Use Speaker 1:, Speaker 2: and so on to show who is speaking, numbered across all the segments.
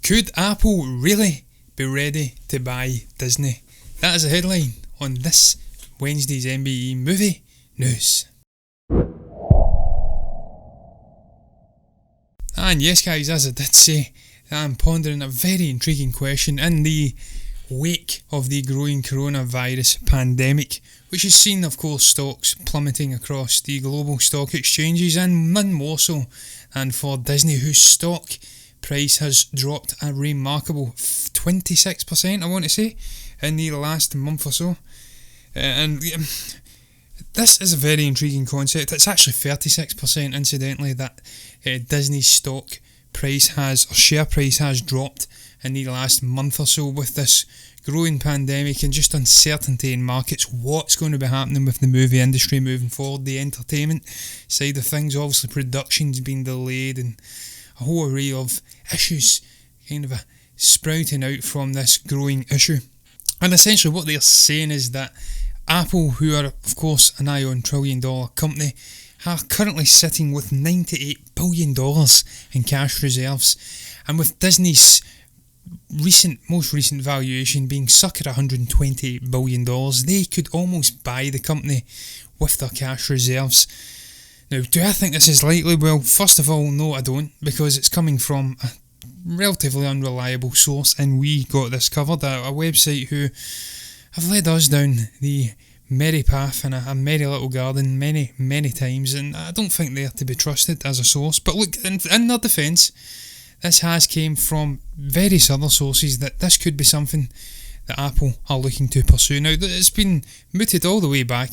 Speaker 1: Could Apple really be ready to buy Disney? That is a headline on this Wednesday's MBE Movie News. And yes guys, as I did say, I'm pondering a very intriguing question in the wake of the growing coronavirus pandemic, which has seen of course stocks plummeting across the global stock exchanges, and none more so than for Disney, whose stock price has dropped a remarkable 26%, I want to say, in the last month or so. And this is a very intriguing concept. It's actually 36%, incidentally, that Disney's stock price has, or share price has dropped in the last month or so, with this growing pandemic and just uncertainty in markets. What's going to be happening with the movie industry moving forward, the entertainment side of things? Obviously production's been delayed and a whole array of issues kind of sprouting out from this growing issue. And essentially what they're saying is that Apple, who are of course an $1 trillion company, are currently sitting with $98 billion in cash reserves, and with Disney's most recent valuation being stuck at $128 billion, they could almost buy the company with their cash reserves. Now, do I think this is likely? Well, first of all, no I don't, because it's coming from a relatively unreliable source, and we got this covered at a website who have led us down the merry path in a merry little garden many times, and I don't think they're to be trusted as a source. But look, in their defence, this has came from various other sources that this could be something that Apple are looking to pursue. Now, it's been mooted all the way back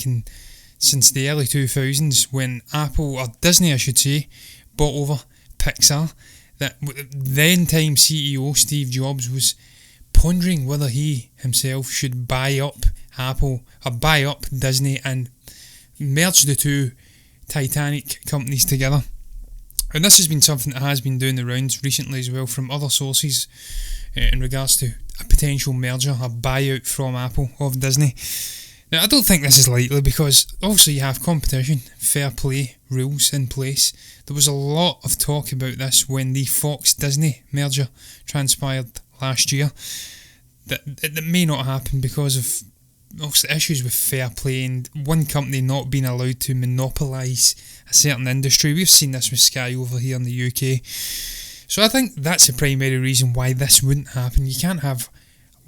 Speaker 1: since the early 2000s, when Apple, or Disney I should say, bought over Pixar, that then time CEO Steve Jobs was pondering whether he himself should buy up Apple or buy up Disney and merge the two titanic companies together. And this has been something that has been doing the rounds recently as well from other sources in regards to a potential merger or buyout from Apple of Disney. Now, I don't think this is likely because obviously you have competition, fair play rules in place. There was a lot of talk about this when the Fox-Disney merger transpired last year. That may not happen because of obviously issues with fair play and one company not being allowed to monopolise a certain industry. We've seen this with Sky over here in the UK. So I think that's the primary reason why this wouldn't happen. You can't have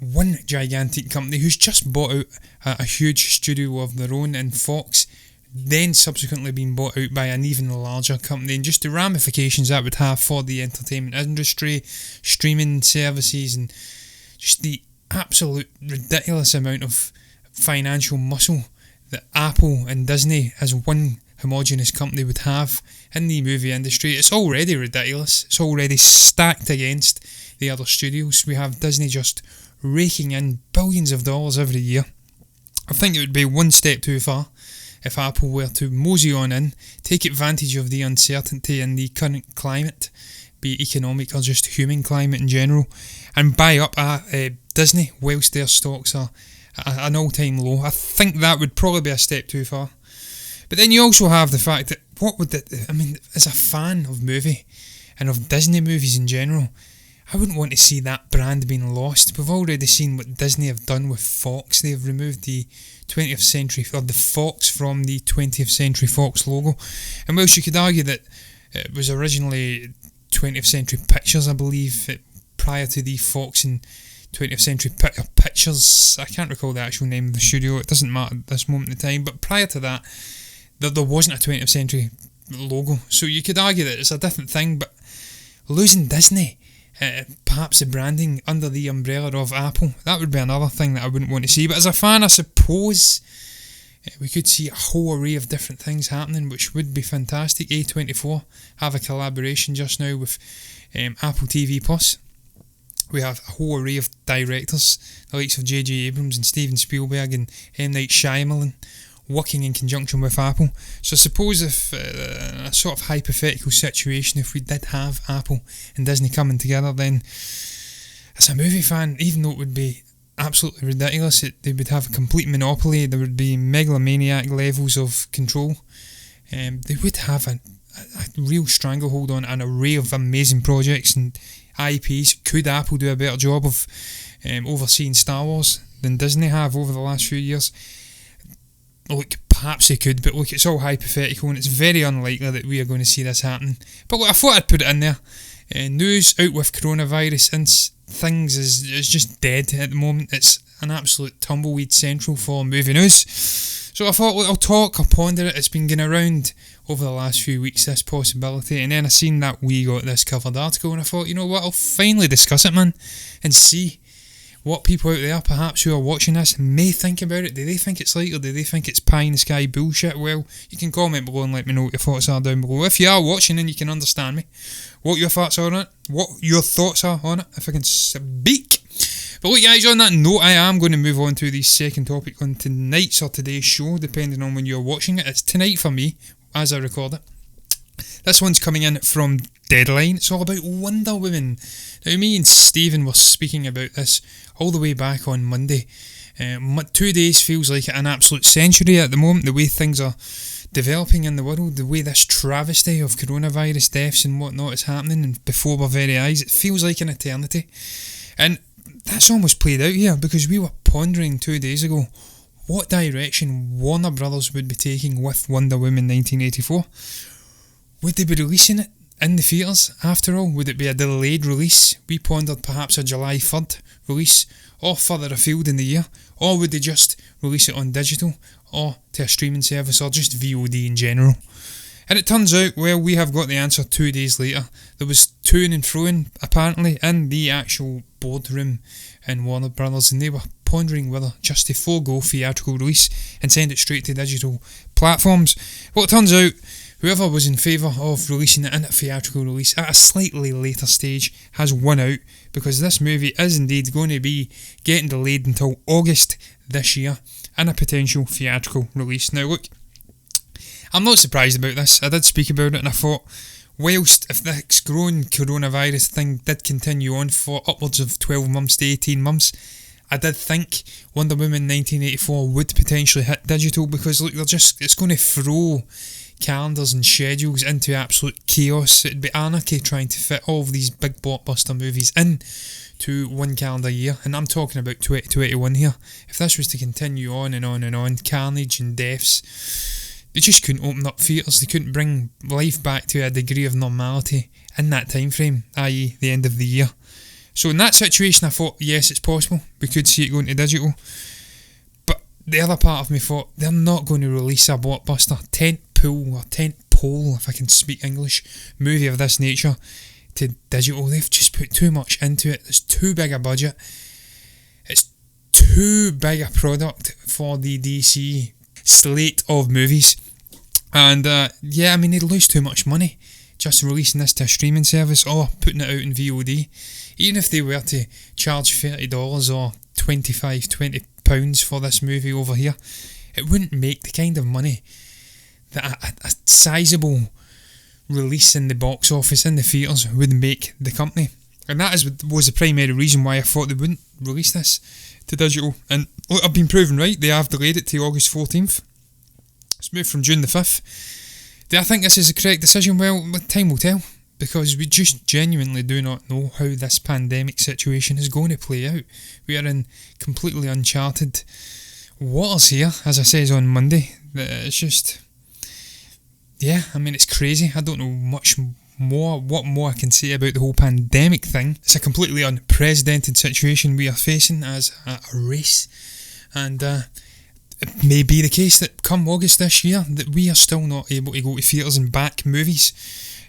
Speaker 1: one gigantic company who's just bought out a huge studio of their own in Fox, then subsequently being bought out by an even larger company, and just the ramifications that would have for the entertainment industry, streaming services, and just the absolute ridiculous amount of financial muscle that Apple and Disney as one homogenous company would have in the movie industry. It's already ridiculous. It's already stacked against the other studios. We have Disney just raking in billions of dollars every year. I think it would be one step too far if Apple were to mosey on in, take advantage of the uncertainty in the current climate, be it economic or just human climate in general, and buy up Disney whilst their stocks are at an all-time low. I think that would probably be a step too far. But then you also have the fact that as a fan of movie and of Disney movies in general, I wouldn't want to see that brand being lost. We've already seen what Disney have done with Fox. They've removed the 20th century, or the Fox, from the 20th Century Fox logo. And whilst you could argue that it was originally 20th Century Pictures, I believe, prior to the Fox and 20th Century Pictures, I can't recall the actual name of the studio, it doesn't matter at this moment in time, but prior to that, there wasn't a 20th Century logo. So you could argue that it's a different thing, but losing Disney, perhaps the branding under the umbrella of Apple, that would be another thing that I wouldn't want to see. But as a fan, I suppose we could see a whole array of different things happening, which would be fantastic. A24 have a collaboration just now with Apple TV Plus. We have a whole array of directors, the likes of J.J. Abrams and Steven Spielberg and M. Night Shyamalan, working in conjunction with Apple. So I suppose if a sort of hypothetical situation, if we did have Apple and Disney coming together, then as a movie fan, even though it would be absolutely ridiculous, they would have a complete monopoly, there would be megalomaniac levels of control, they would have a real stranglehold on an array of amazing projects, and IPs. Could Apple do a better job of overseeing Star Wars than Disney have over the last few years? Look, perhaps they could, but look, it's all hypothetical and it's very unlikely that we are going to see this happening. But look, I thought I'd put it in there. News out with coronavirus and things is just dead at the moment. It's an absolute tumbleweed central for movie news. So I thought, look, I'll ponder it. It's been going around over the last few weeks, this possibility, and then I seen that we got this covered article and I thought, you know what, I'll finally discuss it, man, and see what people out there, perhaps who are watching this, may think about it. Do they think it's likely? Do they think it's pie in the sky bullshit? Well, you can comment below and let me know what your thoughts are down below. If you are watching and you can understand me, what your thoughts are on it, if I can speak. But look guys, on that note, I am going to move on to the second topic on tonight's or today's show, depending on when you're watching it. It's tonight for me, as I record it. This one's coming in from Deadline. It's all about Wonder Woman. Now, me and Stephen were speaking about this all the way back on Monday. 2 days feels like an absolute century at the moment, the way things are developing in the world, the way this travesty of coronavirus deaths and whatnot is happening and before our very eyes. It feels like an eternity. And that's almost played out here, because we were pondering 2 days ago what direction Warner Brothers would be taking with Wonder Woman 1984. Would they be releasing it in the theatres after all? Would it be a delayed release? We pondered perhaps a July 3rd release, or further afield in the year. Or would they just release it on digital, or to a streaming service, or just VOD in general? And it turns out, well, we have got the answer 2 days later. There was to-ing and fro-ing, apparently, in the actual boardroom in Warner Brothers, and they were pondering whether just to forego theatrical release and send it straight to digital platforms. Well, it turns out whoever was in favour of releasing it in a theatrical release at a slightly later stage has won out, because this movie is indeed going to be getting delayed until August this year in a potential theatrical release. Now look, I'm not surprised about this. I did speak about it and I thought, whilst if this growing coronavirus thing did continue on for upwards of 12 months to 18 months, I did think Wonder Woman 1984 would potentially hit digital, because look, it's going to throw calendars and schedules into absolute chaos. It'd be anarchy trying to fit all of these big blockbuster movies in to one calendar year, and I'm talking about 2021 here. If this was to continue on and on and on, carnage and deaths, they just couldn't open up theatres. They couldn't bring life back to a degree of normality in that time frame, i.e. the end of the year. So in that situation I thought, yes, it's possible, we could see it going to digital. But the other part of me thought, they're not going to release a blockbuster tentpole, if I can speak English, movie of this nature to digital. They've just put too much into it. It's too big a budget. It's too big a product for the DC slate of movies. And yeah, I mean, they'd lose too much money just releasing this to a streaming service or putting it out in VOD. Even if they were to charge $30 or £20 for this movie over here, it wouldn't make the kind of money that a sizable release in the box office in the theatres would make the company. And that was the primary reason why I thought they wouldn't release this to digital. And look, I've been proven right. They have delayed it to August 14th. It's moved from June the 5th. Do I think this is the correct decision? Well, time will tell, because we just genuinely do not know how this pandemic situation is going to play out. We are in completely uncharted waters here, as I says on Monday. It's just, yeah, I mean, it's crazy. I don't know what more I can say about the whole pandemic thing. It's a completely unprecedented situation we are facing as a race, and it may be the case that come August this year that we are still not able to go to theatres and back movies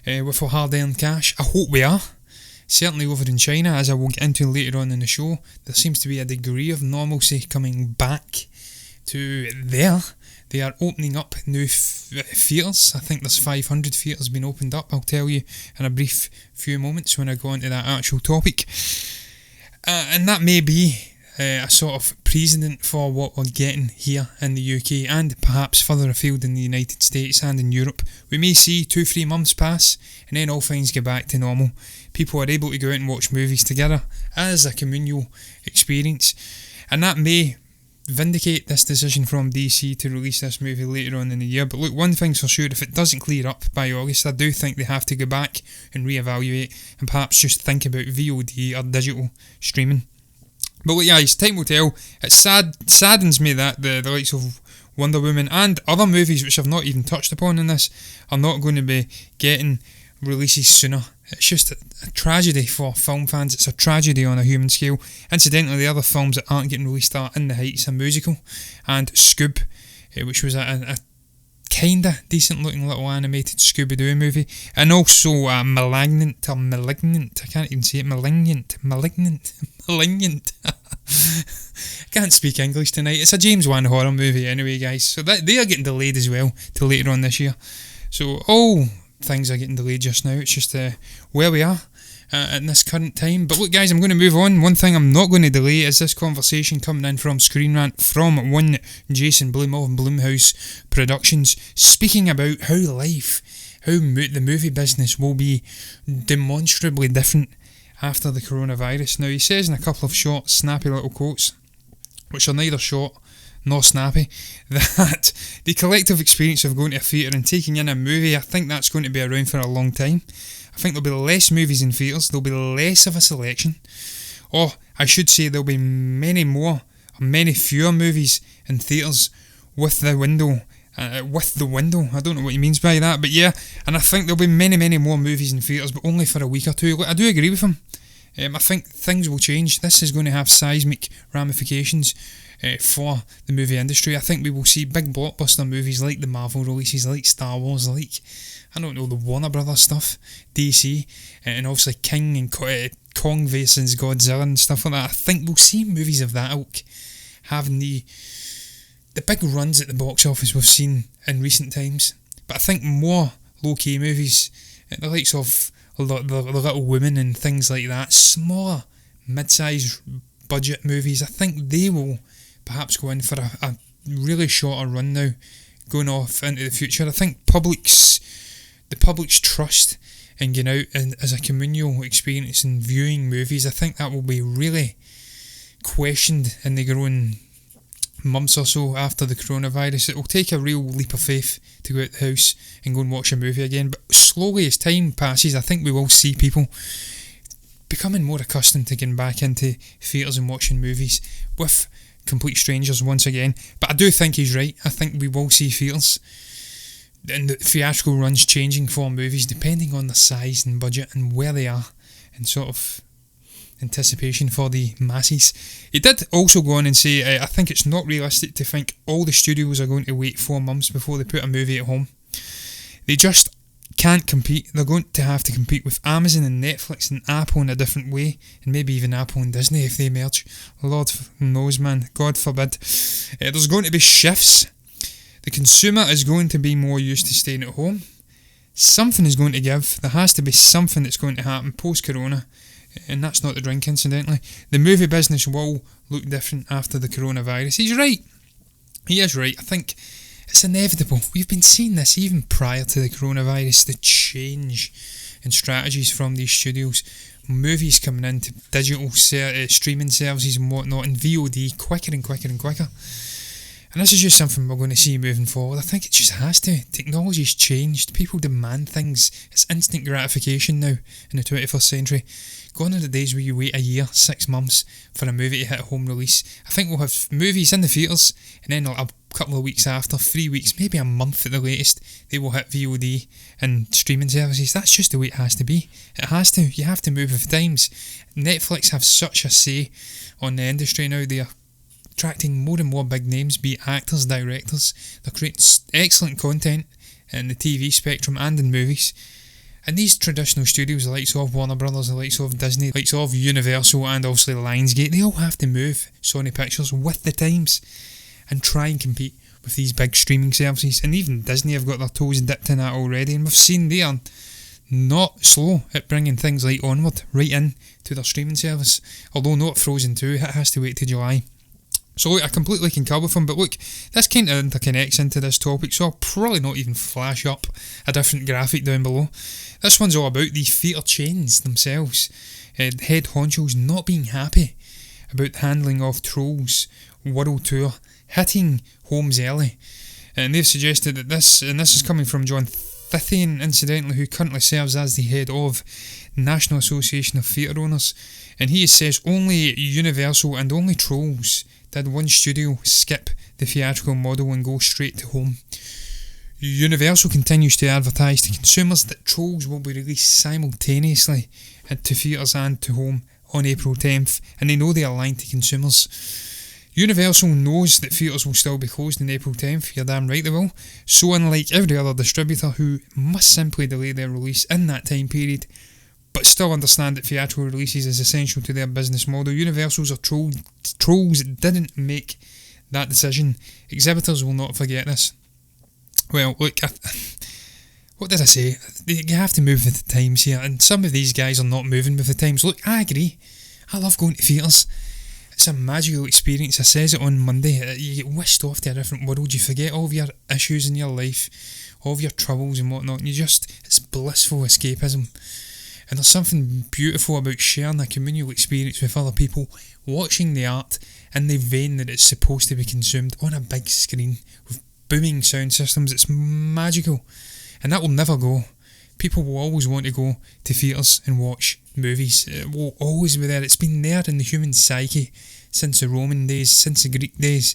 Speaker 1: with our hard-earned cash. I hope we are. Certainly over in China, as I will get into later on in the show, there seems to be a degree of normalcy coming back to there. They are opening up new theatres. I think there's 500 theatres being opened up. I'll tell you in a brief few moments when I go into that actual topic. And that may be a sort of precedent for what we're getting here in the UK and perhaps further afield in the United States and in Europe. We may see 2-3 months pass and then all things get back to normal. People are able to go out and watch movies together as a communal experience, and that may vindicate this decision from DC to release this movie later on in the year. But look, one thing's for sure, if it doesn't clear up by August, I do think they have to go back and reevaluate and perhaps just think about VOD or digital streaming. But look, guys, time will tell. It saddens me that the likes of Wonder Woman and other movies which I've not even touched upon in this are not going to be getting releases sooner. It's just a tragedy for film fans. It's a tragedy on a human scale. Incidentally, the other films that aren't getting released are In the Heights, a musical, and Scoob, which was a kinda decent looking little animated Scooby-Doo movie, and also Malignant, I can't even say it, Malignant. I can't speak English tonight. It's a James Wan horror movie anyway, guys, so they are getting delayed as well till later on this year. So all things are getting delayed just now. It's just where we are at this current time. But look, guys, I'm going to move on. One thing I'm not going to delay is this conversation coming in from Screen Rant from one Jason Blum of Blumhouse Productions, speaking about how the movie business will be demonstrably different after the coronavirus. Now, he says in a couple of short, snappy little quotes, which are neither short nor snappy, that the collective experience of going to a theatre and taking in a movie, I think that's going to be around for a long time. I think there'll be less movies in theatres, there'll be less of a selection, or I should say there'll be many fewer movies in theatres with the window. I don't know what he means by that, but yeah, and I think there'll be many more movies in theatres, but only for a week or two. I do agree with him. I think things will change. This is going to have seismic ramifications for the movie industry. I think we will see big blockbuster movies like the Marvel releases, like Star Wars, like, I don't know, the Warner Brothers stuff, DC, and obviously King and Kong vs Godzilla and stuff like that. I think we'll see movies of that ilk having the big runs at the box office we've seen in recent times. But I think more low-key movies, the likes of the Little Women and things like that, smaller, mid-sized budget movies, I think they will perhaps go in for a really shorter run now, going off into the future. I think the public's trust in going out and as a communal experience and viewing movies, I think that will be really questioned in the growing months or so after the coronavirus. It will take a real leap of faith to go out the house and go and watch a movie again, but slowly as time passes, I think we will see people becoming more accustomed to getting back into theatres and watching movies with complete strangers once again. But I do think he's right. I think we will see theatres and the theatrical runs changing for movies depending on the size and budget and where they are and sort of anticipation for the masses. He did also go on and say, I think it's not realistic to think all the studios are going to wait 4 months before they put a movie at home. They just can't compete. They're going to have to compete with Amazon and Netflix and Apple in a different way, and maybe even Apple and Disney if they merge. Lord knows, man, God forbid. There's going to be shifts. The consumer is going to be more used to staying at home. Something is going to give. There has to be something that's going to happen post-corona, and that's not the drink, incidentally. The movie business will look different after the coronavirus. He's right. He is right. I think it's inevitable. We've been seeing this even prior to the coronavirus, the change in strategies from these studios. Movies coming into digital streaming services and whatnot, and VOD quicker and quicker and quicker. And this is just something we're going to see moving forward. I think it just has to. Technology's changed. People demand things. It's instant gratification now in the 21st century. Gone are the days where you wait a year, 6 months for a movie to hit a home release. I think we'll have movies in the theatres, and then a couple of weeks after, 3 weeks, maybe a month at the latest, they will hit VOD and streaming services. That's just the way it has to be. It has to. You have to move with times. Netflix have such a say on the industry now. They are attracting more and more big names, be it actors, directors. They're creating excellent content in the TV spectrum and in movies. And these traditional studios, the likes of Warner Brothers, the likes of Disney, the likes of Universal and obviously Lionsgate, they all have to move Sony Pictures with the times and try and compete with these big streaming services. And even Disney have got their toes dipped in that already, and we've seen they are not slow at bringing things like Onward right in to their streaming service. Although not Frozen 2, it has to wait till July. So look, I completely concur with him, but look, this kind of interconnects into this topic, so I'll probably not even flash up a different graphic down below. This one's all about the theatre chains themselves, head honchos not being happy about the handling of trolls world tour, hitting homes early. And they've suggested that this is coming from John Tithian, incidentally, who currently serves as the head of National Association of Theatre Owners, and he says only Universal and only Trolls did one studio skip the theatrical model and go straight to home. Universal continues to advertise to consumers that Trolls will be released simultaneously to theatres and to home on April 10th, and they know they are lying to consumers. Universal knows that theatres will still be closed on April 10th, you're damn right they will, so unlike every other distributor who must simply delay their release in that time period, but still understand that theatrical releases is essential to their business model, Universal's or Trolls didn't make that decision. Exhibitors will not forget this. Well, look, what did I say? You have to move with the times here, and some of these guys are not moving with the times. Look, I agree, I love going to theatres. It's a magical experience. I says it on Monday. You get whisked off to a different world. You forget all of your issues in your life, all of your troubles and whatnot, and it's blissful escapism. And there's something beautiful about sharing a communal experience with other people, watching the art in the vein that it's supposed to be consumed on a big screen with booming sound systems. It's magical, and that will never go. People will always want to go to theatres and watch movies. It will always be there. It's been there in the human psyche since the Roman days, since the Greek days,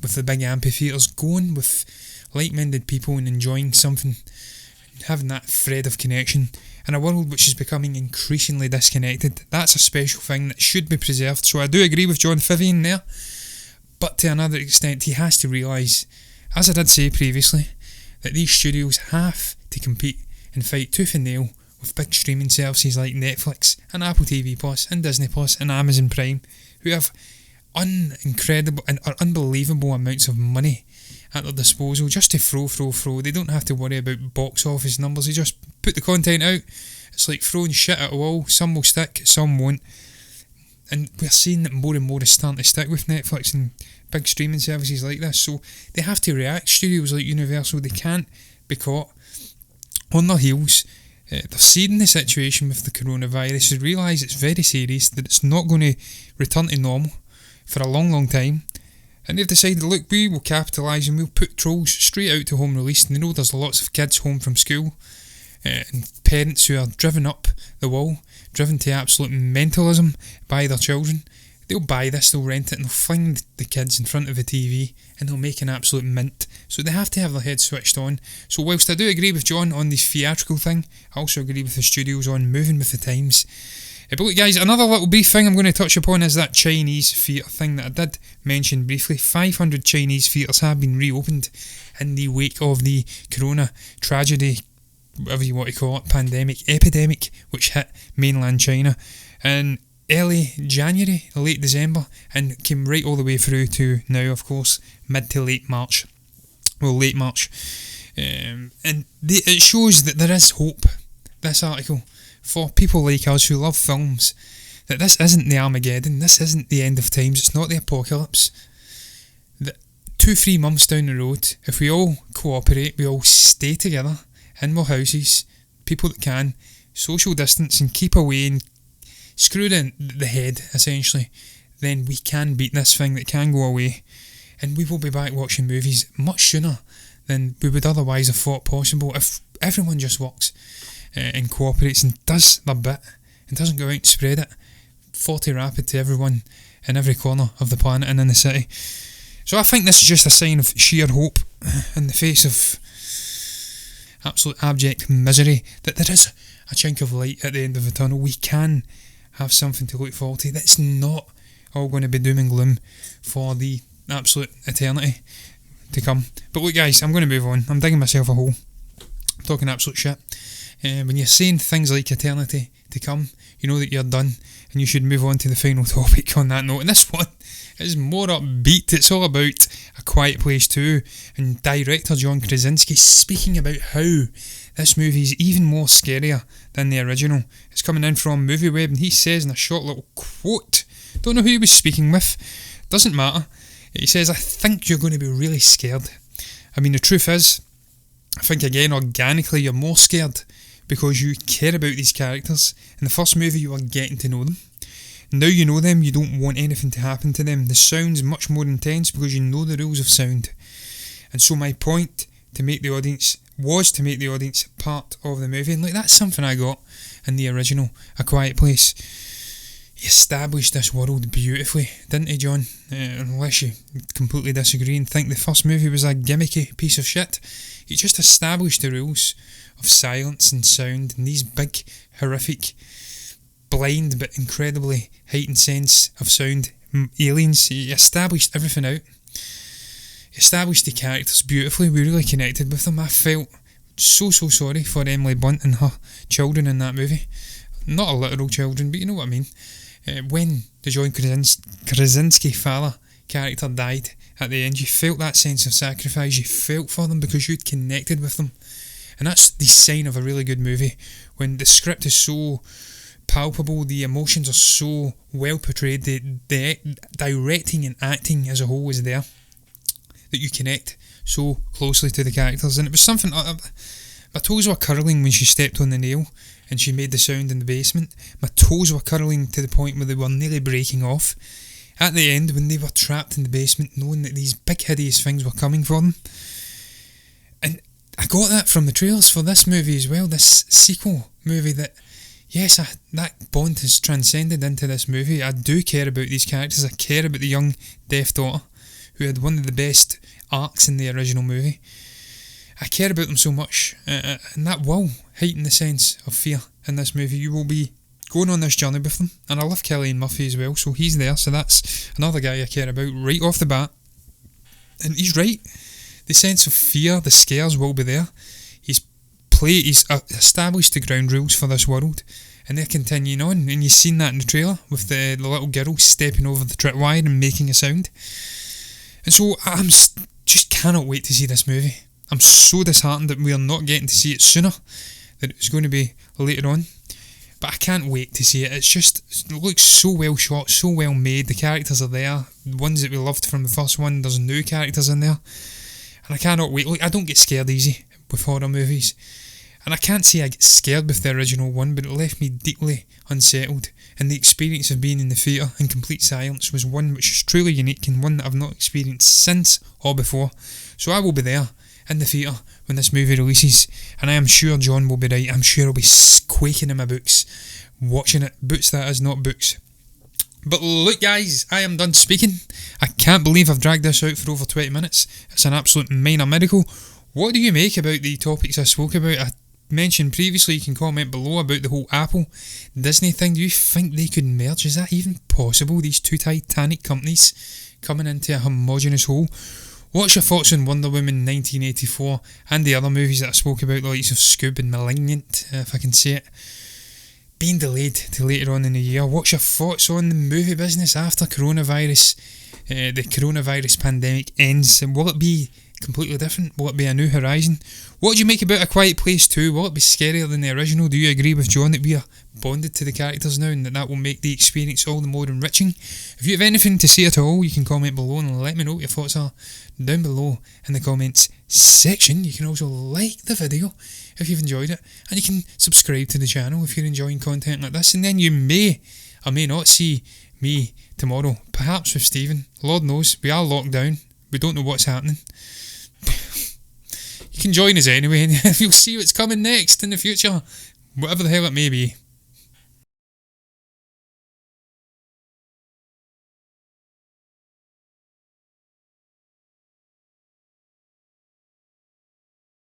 Speaker 1: with the big amphitheatres, going with like-minded people and enjoying something, having that thread of connection in a world which is becoming increasingly disconnected. That's a special thing that should be preserved. So I do agree with John Tithian there, but to another extent he has to realise, as I did say previously, that these studios have to compete and fight tooth and nail with big streaming services like Netflix and Apple TV Plus and Disney Plus and Amazon Prime, who have incredible and unbelievable amounts of money at their disposal just to throw. They don't have to worry about box office numbers. They just put the content out. It's like throwing shit at a wall. Some will stick, some won't. And we're seeing that more and more is starting to stick with Netflix and big streaming services like this. So they have to react. Studios like Universal, they can't be caught on their heels. They're seeing the situation with the coronavirus. They realise it's very serious, that it's not going to return to normal for a long time. And they've decided, look, we will capitalise and we'll put Trolls straight out to home release. And they know there's lots of kids home from school and parents who are driven up the wall, driven to absolute mentalism by their children. They'll buy this, they'll rent it, and they'll fling the kids in front of the TV and they'll make an absolute mint. So they have to have their heads switched on. So whilst I do agree with John on the theatrical thing, I also agree with the studios on moving with the times. But look guys, another little brief thing I'm going to touch upon is that Chinese theatre thing that I did mention briefly. 500 Chinese theatres have been reopened in the wake of the corona tragedy, whatever you want to call it, epidemic, which hit mainland China in early January, late December, and came right all the way through to now, of course, mid to late March. Well, late March. It shows that there is hope, this article, for people like us who love films, that this isn't the Armageddon, this isn't the end of times, it's not the apocalypse. That 2-3 months down the road, if we all cooperate, we all stay together in our houses, people that can, social distance and keep away and screw the head, essentially, then we can beat this thing that can go away, and we will be back watching movies much sooner than we would otherwise have thought possible if everyone just works and cooperates and does their bit and doesn't go out and spread it 40 rapid to everyone in every corner of the planet and in the city. So I think this is just a sign of sheer hope in the face of absolute abject misery, that there is a chink of light at the end of the tunnel. We can have something to look forward to. That's not all going to be doom and gloom for the absolute eternity to come. But look guys, I'm going to move on. I'm digging myself a hole. I'm talking absolute shit. When you're saying things like eternity to come, you know that you're done and you should move on to the final topic on that note. And this one is more upbeat. It's all about A Quiet Place 2 and director John Krasinski speaking about how this movie is even more scarier than the original. It's coming in from MovieWeb, and he says in a short little quote, don't know who he was speaking with, doesn't matter, he says, I think you're going to be really scared. I mean, the truth is, I think again organically you're more scared because you care about these characters. In the first movie you are getting to know them. Now you know them, you don't want anything to happen to them. The sound's much more intense because you know the rules of sound. And so my point to make the audience was to make the audience part of the movie. And like, that's something I got in the original A Quiet Place. He established this world beautifully, didn't he, John? Unless you completely disagree and think the first movie was a gimmicky piece of shit. He just established the rules of silence and sound and these big, horrific, blind but incredibly heightened sense of sound aliens. He established everything out. He established the characters beautifully. We really connected with them. I felt so sorry for Emily Blunt and her children in that movie. Not a literal children, but you know what I mean. When the John Krasinski Fowler character died at the end, you felt that sense of sacrifice. You felt for them because you'd connected with them. And that's the sign of a really good movie, when the script is so palpable, the emotions are so well portrayed, the directing and acting as a whole is there, that you connect so closely to the characters. And it was something, my toes were curling when she stepped on the nail and she made the sound in the basement. My toes were curling to the point where they were nearly breaking off at the end, when they were trapped in the basement, knowing that these big hideous things were coming for them. And I got that from the trailers for this movie as well, this sequel movie, that yes, that bond has transcended into this movie. I do care about these characters. I care about the young deaf daughter who had one of the best arcs in the original movie. I care about them so much, and that will heighten the sense of fear in this movie. You will be going on this journey with them, and I love Cillian Murphy as well, so he's there, so that's another guy I care about right off the bat. And he's right, the sense of fear, the scares will be there. He's established the ground rules for this world, and they're continuing on, and you've seen that in the trailer with the little girl stepping over the tripwire and making a sound. And so I'm just cannot wait to see this movie. I'm so disheartened that we are not getting to see it sooner, that it was going to be later on. But I can't wait to see it. It looks so well shot, so well made. The characters are there, the ones that we loved from the first one. There's new characters in there, and I cannot wait. Look, I don't get scared easy with horror movies, and I can't say I get scared with the original one, but it left me deeply unsettled. And the experience of being in the theatre in complete silence was one which is truly unique, and one that I've not experienced since or before. So I will be there in the theatre when this movie releases, and I am sure John will be right. I'm sure I'll be quaking in my boots watching it. Boots, that is, not books. But look guys, I am done speaking. I can't believe I've dragged this out for over 20 minutes. It's an absolute minor miracle. What do you make about the topics I spoke about? I mentioned previously, you can comment below about the whole Apple Disney thing. Do you think they could merge? Is that even possible? These two titanic companies coming into a homogenous whole. What's your thoughts on Wonder Woman 1984 and the other movies that I spoke about, the likes of Scoob and Malignant, if I can say it, being delayed to later on in the year? What's your thoughts on the movie business after coronavirus, the coronavirus pandemic ends? And will it be completely different? Will it be a new horizon? What do you make about A Quiet Place 2? Will it be scarier than the original? Do you agree with John that we are bonded to the characters now and that will make the experience all the more enriching? If you have anything to say at all, you can comment below and let me know what your thoughts are down below in the comments section. You can also like the video if you've enjoyed it, and you can subscribe to the channel if you're enjoying content like this, and then you may or may not see me tomorrow, perhaps with Stephen. Lord knows, we are locked down, we don't know what's happening. You can join us anyway, and you'll see what's coming next in the future, whatever the hell it may be.